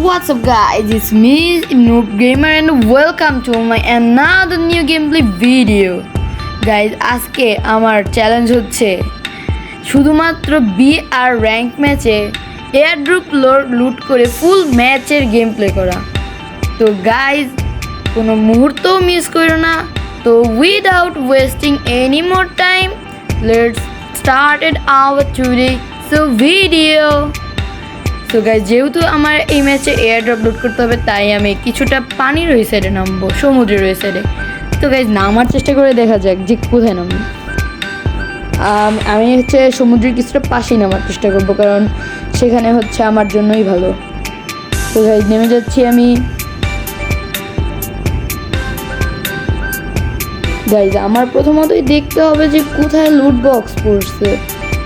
What's up guys, it's me Noob Gamer and welcome to my another new gameplay video. Guys, আজকে আমার challenge হচ্ছে শুধুমাত্র B আর rank ম্যাচে airdrop লুট করে ফুল ম্যাচের গেম প্লে করা। তো গাইজ কোনো মুহূর্তও মিস করো না। তো without wasting any more time let's started our today video. তো গাইজ যেহেতু আমার এই ম্যাচে এয়ারড্রপ লুট করতে হবে, তাই আমি কিছুটা পানির ওই সাইডে নামবো, সমুদ্রের ওই সাইডে। তো গাইজ নামার চেষ্টা করে দেখা যাক যে কোথায় নামবো। আমি হচ্ছে সমুদ্রের কিছুটা পাশেই নামার চেষ্টা করবো, কারণ সেখানে হচ্ছে আমার জন্যই ভালো। তো গাইজ নেমে যাচ্ছি আমি। গাইজ আমার প্রথমতই দেখতে হবে যে কোথায় লুট বক্স পড়ছে,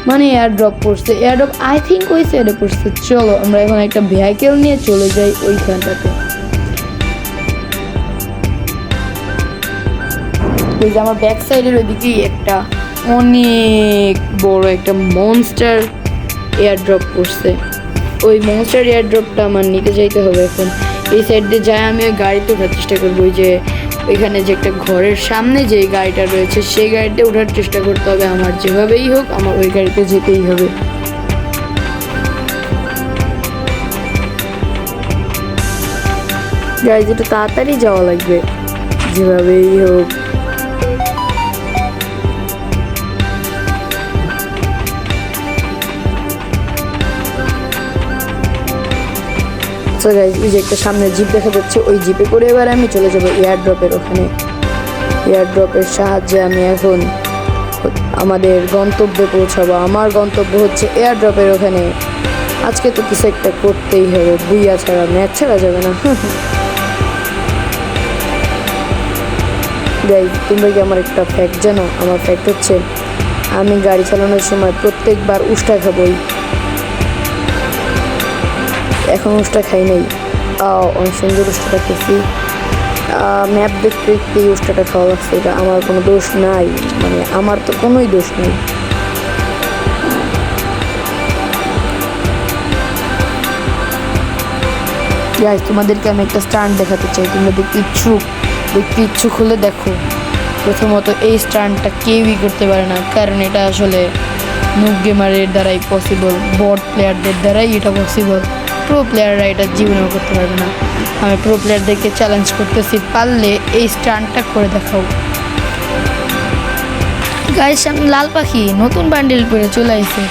মানে এয়ারড্রপ পড়ছে। এয়ারড্রপ আই থিঙ্ক ওই সাইডে পড়ছে। চলো আমরা এখন একটা ভেহিকেল নিয়ে চলে যাই ওইখানটাতে। এই যে আমার ব্যাক সাইডের ওইদিকেই একটা অনেক বড় একটা মনস্টার এয়ারড্রপ পড়ছে। ওই মনস্টার এয়ারড্রপটা আমার নিতে যাইতে হবে এখন। এই সাইড দিয়ে যাই আমি ওই গাড়িতে ওঠার চেষ্টা করবো। ওই যে ওইখানে যে একটা ঘরের সামনে যে গাড়িটা রয়েছে সেই গাড়িতে ওঠার চেষ্টা করতে হবে আমার। যেভাবেই হোক আমার ওই গাড়িতে যেতেই হবে। গাড়ি একটু তাড়াতাড়ি যাওয়া লাগবে যেভাবেই হোক। ওই যে একটা সামনে জিপ দেখা যাচ্ছে, ওই জিপে করে এবার আমি চলে যাবো এয়ারড্রপের ওখানে। এয়ারড্রপের সাহায্যে আমি এখন আমাদের গন্তব্যে পৌঁছাবো। আমার গন্তব্য হচ্ছে এয়ারড্রপের ওখানে। আজকে তো কিছু একটা করতেই হবে, বুইয়া ছাড়া ম্যাচ ছাড়া যাবে না। গাইজ তোমরা কি আমার একটা ফ্যাক্ট জানো? আমার ফ্যাক্ট হচ্ছে আমি গাড়ি চালানোর সময় প্রত্যেকবার উষ্টা খাবই। এখন উষ্টা খাই নাই, অনেক সুন্দর উষ্টাটা খেয়েছি। ম্যাপ দেখতে দেখতে এই উষ্টাটা খাওয়া লাগছে। এটা আমার কোনো দোষ নাই, মানে আমার তো কোনোই দোষ নেই। গাইজ তোমাদেরকে আমি একটা স্টান্ট দেখাতে চাই, তোমরা দেখতে ইচ্ছুক হলে দেখো। প্রথমত এই স্টান্টটা কেউই করতে পারে না, কারণ এটা আসলে নুব গেমারের দ্বারাই পসিবল, বট প্লেয়ারদের দ্বারাই এটা পসিবল। প্রো প্লেয়াররা এটা জীবনেও করতে পারবে না। আমি প্রো প্লেয়ারদেরকে চ্যালেঞ্জ করতেছি, পারলে এই স্টান্টটা করে দেখাও। গাইস সামনে লাল পাখি নতুন বান্ডিল পরে চলে আসছে।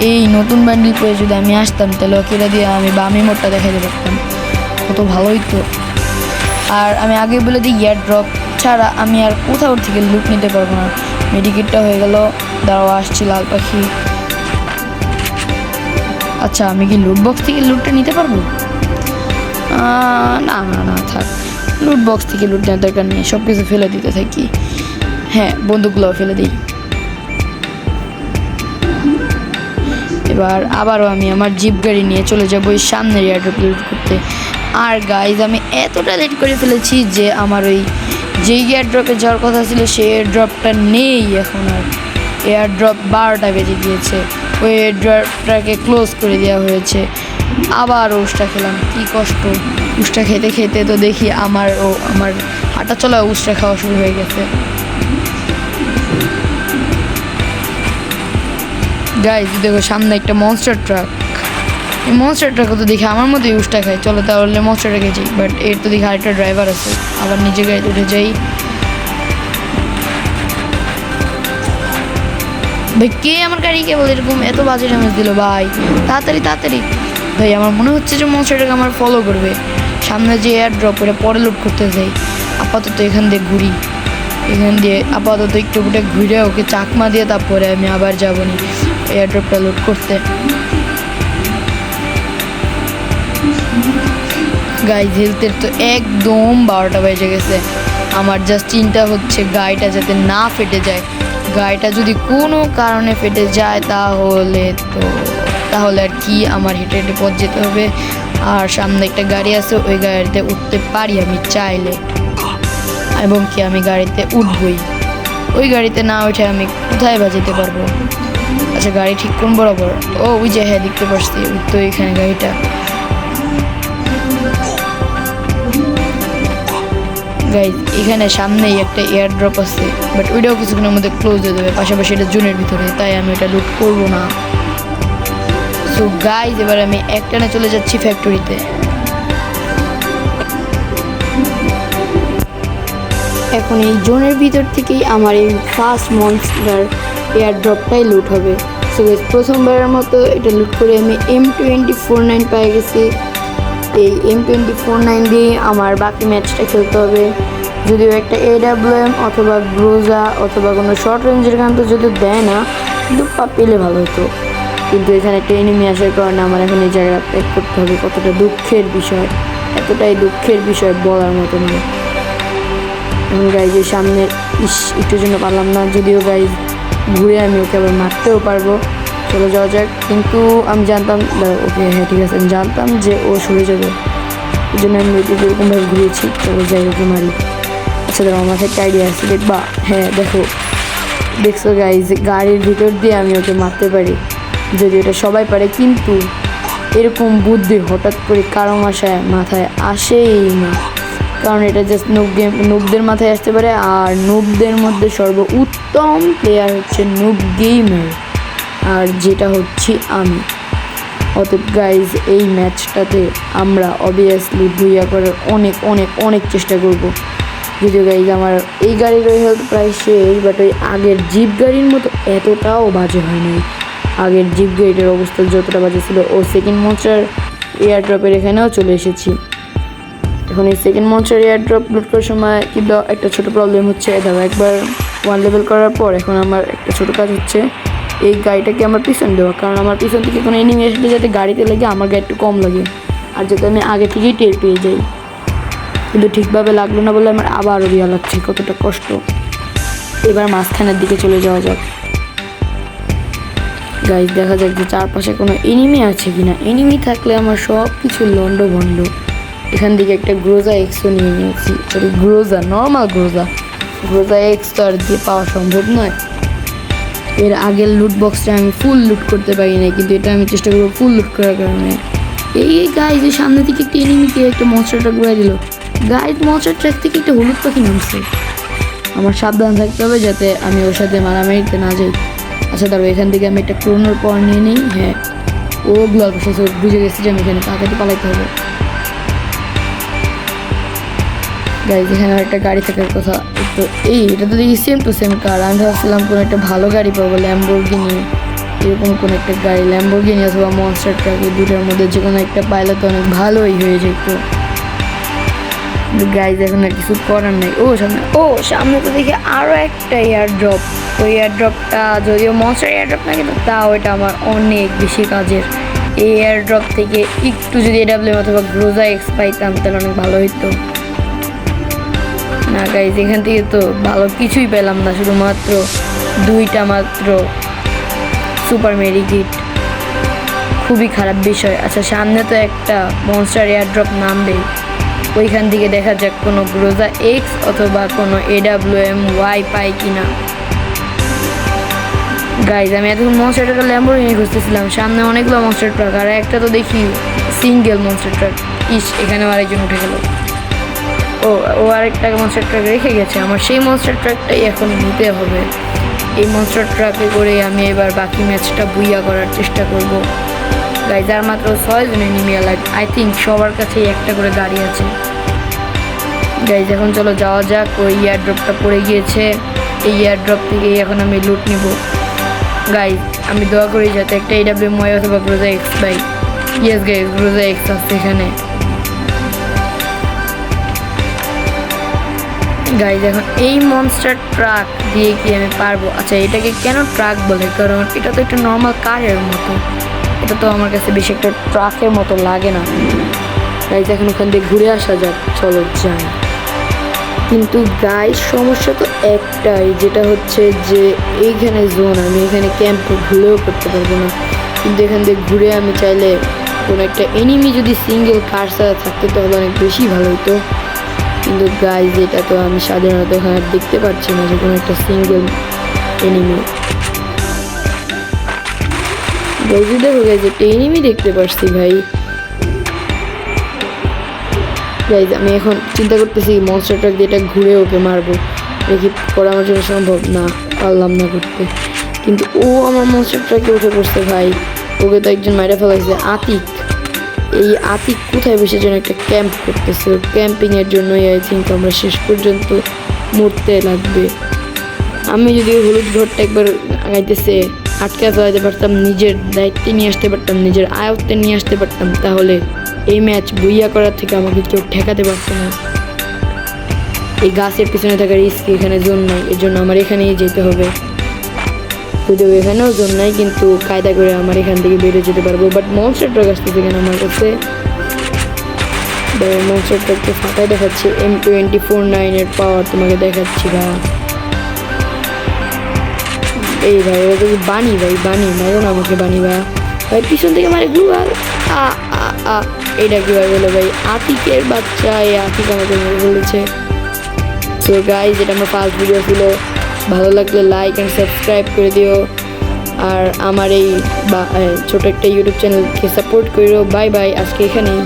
এই নতুন বান্ডিল পরে যদি আমি আসতাম তাহলে ওকেরা দিয়ে আমি বামি মোড়টা দেখাতে পারতাম, কত ভালোই তো। আর আমি আগে বলে দিই, এয়ারড্রপ ছাড়া আমি আর কোথাও থেকে লুট নিতে পারবো না। মেডিকেটটা হয়ে গেল, দাঁড়াও আসছি লাল পাখি। আচ্ছা আমি কি লুট বক্স থেকে লুটটা নিতে পারবো? না না না থাক, লুট বক্স থেকে লুট নেওয়ার দরকার নেই, সব কিছু ফেলে দিতে থাকি। হ্যাঁ বন্দুকগুলোও ফেলে দিই। এবার আবারও আমি আমার জিপ গাড়ি নিয়ে চলে যাবো ওই সামনের এয়ারড্রপ লুট করতে। আর গাইজ আমি এতটা লেট করে ফেলেছি যে আমার ওই যেই এয়ারড্রপে যাওয়ার কথা ছিল সেই এয়ারড্রপটা নেই এখন। আর এয়ারড্রপ 12টা বেজে গিয়েছে, ওই এয়ারড্রপটাকে ক্লোজ করে দেওয়া হয়েছে। আবার উষ্টা খেলাম, কি কষ্ট। উষ্টা খেতে খেতে তো দেখি আমার হাঁটা চলা উষ্টা খাওয়া শুরু হয়ে গেছে। গাইজ দেখো সামনে একটা মনস্টার ট্রাক। এই মনস্টার ট্রাকও তো দেখি আমার মতোই উষ্টা খাই। চলো তাহলে মনস্টারটাকে যাই, বাট এর তো দেখি আরেকটা ড্রাইভার আছে। আবার নিজে গাড়িতে উঠে যাই। ভাই কে আমার গাড়ি কেবল এরকম এত বাজে ড্যামেজ দিল ভাই? তাড়াতাড়ি তাড়াতাড়ি ভাই, আমার মনে হচ্ছে যে মনস্টারটাকে আমার ফলো করবে। সামনে যে এয়ারড্রপ এটা পরে লুট করতে যাই। আপাতত এখান দিয়ে ঘুরি, এখান দিয়ে আপাতত একটু ঘুরে ওকে চাকমা দিয়ে তারপরে আমি আবার যাবো নি এয়ারড্রপটা লুট করতে। গাইজ হেলথের তো একদম 12টা বেজে গেছে। আমার জাস্ট চিন্তা হচ্ছে গাড়িটা যাতে না ফেটে যায়। গাড়িটা যদি কোনো কারণে ফেটে যায় তাহলে আর কি, আমার হেঁটে হেঁটে পথ যেতে হবে। আর সামনে একটা গাড়ি আছে, ওই গাড়িতে উঠতে পারি আমি চাইলে, এবং কি আমি গাড়িতে উঠবই। ওই গাড়িতে না উঠে আমি কোথায় বা যেতে পারবো? আচ্ছা গাড়ি ঠিক কোন বরাবর? ও ওই যে, হ্যাঁ দেখতে পাচ্ছি, তো এখানে গাড়িটা। গাইজ এখানে সামনেই একটা এয়ার ড্রপ আছে, বাট ওইটাও কিছুক্ষণের মধ্যে ক্লোজ হয়ে যাবে, পাশাপাশি এটা জোনের ভিতরে, তাই আমি এটা লুট করবো না। সো গাইজ এবার আমি একটানে চলে যাচ্ছি ফ্যাক্টরিতে। এখন এই জোনের ভিতর থেকেই আমার এই ফার্স্ট মনস্টার এয়ার ড্রপটাই লুট হবে। সো গাইজ প্রথমবারের মতো এটা লুট করে আমি M249 পেয়ে গেছি। এই M249 দিয়ে আমার বাকি ম্যাচটা খেলতে হবে। যদিও একটা AWM অথবা গ্রোজা অথবা কোনো শর্ট রেঞ্জের গান তো যদি দেয় না, কিন্তু পেলে ভালো হতো। কিন্তু এখানে একটা এনিমি আসার কারণে আমার এখন এই জায়গাটা ত্যাগ করতে হবে। কতটা দুঃখের বিষয়, এতটাই দুঃখের বিষয় বলার মতো নয়। এখন গাইজের সামনে একটু জন্য পারলাম না, যদিও গাইজ ঘুরে আমি ওকে আবার মারতেও পারবো। চলে যাওয়া যাক। কিন্তু আমি জানতাম, ওকে হ্যাঁ ঠিক আছে, আমি জানতাম যে ও সরে যাবে, এই জন্য আমি ওইদিকে এরকমভাবে ঘুরিয়েছি। চলো যাই ওকে মারি। আচ্ছা দেখো আমার একটা আইডিয়া আছে, দেখবা? হ্যাঁ দেখছো গাইজ, গাড়ির ভিতর দিয়ে আমি ওকে মারতে পারি, যদি এটা সবাই পারে। কিন্তু এরকম বুদ্ধি হঠাৎ করে কারো মাথায় আসেই না, কারণ এটা জাস্ট নুবদের মাথায় আসতে পারে। আর নুবদের মধ্যে সর্বোত্তম প্লেয়ার হচ্ছে নুব গেমার, আর যেটা হচ্ছি আমি। অতএব গাইজ এই ম্যাচটাতে আমরা অবভিয়াসলি ভুইয়া করার অনেক অনেক অনেক চেষ্টা করব। যদিও গাইজ আমার এই গাড়ির হেলথ প্রায় শেষ, বাট ওই আগের জিপ গাড়ির মতো এতটাও বাজে হয় নাই। আগের জিপ গাড়িটার অবস্থা যতটা বাজে ছিল, ও সেকেন্ড মনস্টার এয়ার ড্রপের এখানেও চলে এসেছি। এখন এই সেকেন্ড মনস্টার এয়ার ড্রপ লুট করার সময় কিন্তু একটা ছোটো প্রবলেম হচ্ছে। দেখো একবার 1 লেভেল করার পর এখন আমার একটা ছোটো কাজ হচ্ছে, এই গাড়িটাকে আমার পিছন দেওয়া, কারণ আমার পিছন থেকে কোনো এনিমি আসলে যাতে গাড়িতে লাগে আমার গাড়ি একটু কম লাগে, আর যাতে আমি আগে থেকেই টের পেয়ে যাই। কিন্তু ঠিকভাবে লাগলো না বলে আমার আবারও দেওয়া লাগছে, কতটা কষ্ট। এবার মাঝখানের দিকে চলে যাওয়া যাক। গাইজ দেখা যাক যে চারপাশে কোনো এনিমি আছে কিনা। এনিমি থাকলে আমার সব কিছু লন্ডভন্ড। এখান থেকে একটা গ্রোজা এক্সও নিয়ে নিয়েছি, সরি নর্মাল গ্রোজা এক্স তো আর দিয়ে পাওয়া সম্ভব নয়। এর আগের লুট বক্সটা আমি ফুল লুট করতে পারি না, কিন্তু এটা আমি চেষ্টা করবো ফুল লুট করার কারণে। এই গাইজের সামনে থেকে একটা এনিমিকে একটা মনস্টারটা ঘুরে দিল। গাইজ মনস্টার ট্র্যাক থেকে একটা হলুদ পাখি নামছে, আমার সাবধান থাকতে হবে যাতে আমি ওর সাথে মারামারিতে না যাই। আচ্ছা তারপর এখান থেকে আমি একটা ক্রোনোর পর নিয়ে নিই। হ্যাঁ ও গ্লোভ শেষে বুঝে গেছি যে আমি এখানে তাকে পালাইতে হবে। গাইজ এখানে একটা গাড়ি থাকার কথা, তো এটা তো দেখি সেম টু সেম কার। আমি ভাবছিলাম কোনো একটা ভালো গাড়ি পাবো, ল্যাম্বোর্গিনি, এরকম কোনো একটা গাড়ি, ল্যাম্বোর্গিনি অথবা মনস্টার ট্রাক, এই দুটোর মধ্যে যে কোনো একটা পাইলে তো অনেক ভালোই হয়ে যেত। গাইজ এখন আর কিছু করার নেই। সামনে তো দেখি আরও একটা এয়ার ড্রপ। ওই এয়ার ড্রপটা যদিও মনস্টার এয়ার ড্রপ না, কিন্তু তাও এটা আমার অনেক বেশি কাজের। এই এয়ার ড্রপ থেকে একটু যদি AWM অথবা গ্রোজা এক্স পাইতাম তাহলে অনেক ভালো হইতো। না গাইজ এখান থেকে তো ভালো কিছুই পেলাম না, শুধুমাত্র 2টা মাত্র সুপার মেডিকিট, খুবই খারাপ বিষয়। আচ্ছা সামনে তো একটা মনস্টার এয়ার ড্রপ নামবে, ওইখান থেকে দেখা যাক কোনো গ্রোজা এক্স অথবা কোনো AWM ওয়াই পাই কিনা। গাইজ আমি এতক্ষণ মনস্টার ট্রাক ল্যাম্বোর্গিনি খুঁজতেছিলাম, সামনে অনেকগুলো মনস্টার ট্রাক, আর একটা তো দেখি সিঙ্গেল মনস্টার ট্রাক। এখানেও আরেকজন উঠে গেল। ও আরেকটা মনস্টার ট্রাক রেখে গেছে, আমার সেই মনস্টার ট্রাকটাই এখন নিতে হবে। এই মনস্টার ট্রাকে করে আমি এবার বাকি ম্যাচটা বুইয়া করার চেষ্টা করব। গাইজ আর মাত্র 6 জন এনিমি লাইক, আই থিঙ্ক সবার কাছেই একটা করে গাড়ি আছে। গাইজ এখন চলো যাওয়া যাক। ওই এয়ার ড্রপটা পড়ে গিয়েছে, এই এয়ার ড্রপ থেকেই এখন আমি লুট নিব। গাইজ আমি দোয়া করি যাতে একটা AWM ওয়াই অথবা গ্রোজা এক্স পাই। ইয়েস গাইজ গ্রোজা এক্স আছে এখানে। গাইজ এখন এই মনস্টার ট্রাক দিয়ে কি আমি পারবো? আচ্ছা এটাকে কেন ট্রাক বলে, কারণ এটা তো একটা নর্মাল কারের মতো, এটা তো আমার কাছে বেশি একটা ট্রাকের মতো লাগে না। গাইজ এখন ওখান থেকে ঘুরে আসা যাক, চলো যাই। কিন্তু গাইজ সমস্যা তো একটাই, যেটা হচ্ছে যে এইখানে জোন, আমি এখানে ক্যাম্প ঘুরেও করতে পারবো না। কিন্তু এখান থেকে ঘুরে আমি চাইলে কোনো একটা এনিমি যদি সিঙ্গেল কার ছাড়া থাকতো তাহলে অনেক বেশি ভালো হতো। কিন্তু গাইজ এটা তো আমি সাধারণত এখানে দেখতে পাচ্ছি না যে কোনো একটা সিঙ্গেল এনিমি। দেখো গাইজ একটা এনিমি দেখতে পাচ্ছি ভাই। গাইজ আমি এখন চিন্তা করতেছি মনস্টার ট্রাক দিয়ে এটা ঘুরে ওকে মারবো। দেখি করা আমার জন্য সম্ভব না, পারলাম না করতে। কিন্তু ও আমার মনস্টার ট্রাকে উঠে পড়ছে ভাই। ওকে তো একজন মাইরা ফেলাইছে, আতিক। এই আতিক কোথায় বসে যেন একটা ক্যাম্প করতেছে, ক্যাম্পিংয়ের জন্যই আই থিঙ্ক আমরা শেষ পর্যন্ত মরতে লাগবে। আমি যদি ওই হলুদ ঘরটা একবার আগাইতেছে আটকে ফেলাইতে পারতাম, নিজের দায়িত্বে নিয়ে আসতে পারতাম, নিজের আয়ত্তে নিয়ে আসতে পারতাম, তাহলে এই ম্যাচ বইয়া করার থেকে আমাকে কেউ ঠেকাতে পারতো না। এই গাছের পিছনে থাকার রিস্ক, এখানে জোন নাই, এর জন্য আমার এখানেই যেতে হবে। যদিও এখানেও জোন নাই, কিন্তু কায়দা করে আমার এখান থেকে বেরিয়ে যেতে পারবো। বাট মনস্টার ট্রাক আসতেছে কেন আমার কাছে? মনস্টার ট্রাককে ফাঁকায় দেখাচ্ছে, M249-এর পাওয়ার তোমাকে দেখাচ্ছি ভাই। এই ভাই ওটা তো বানি ভাই, বানি মারো না আমাকে, বানি ভাই। ভাই পিছন থেকে মারে গ্লুয়াল। এটা কীভাবে বলে ভাই? আতিকের বাচ্চা, এই আতিক আমাকে মেরে ফেলেছে। সো গাইজ, এটা আমার ফার্স্ট ভিডিও ছিল। ভালো লাগলে লাইক অ্যান্ড সাবস্ক্রাইব করে দিও, আর আমার এই ছোটো একটা ইউটিউব চ্যানেলকে সাপোর্ট করো। বাই বাই, আজকে এখানেই।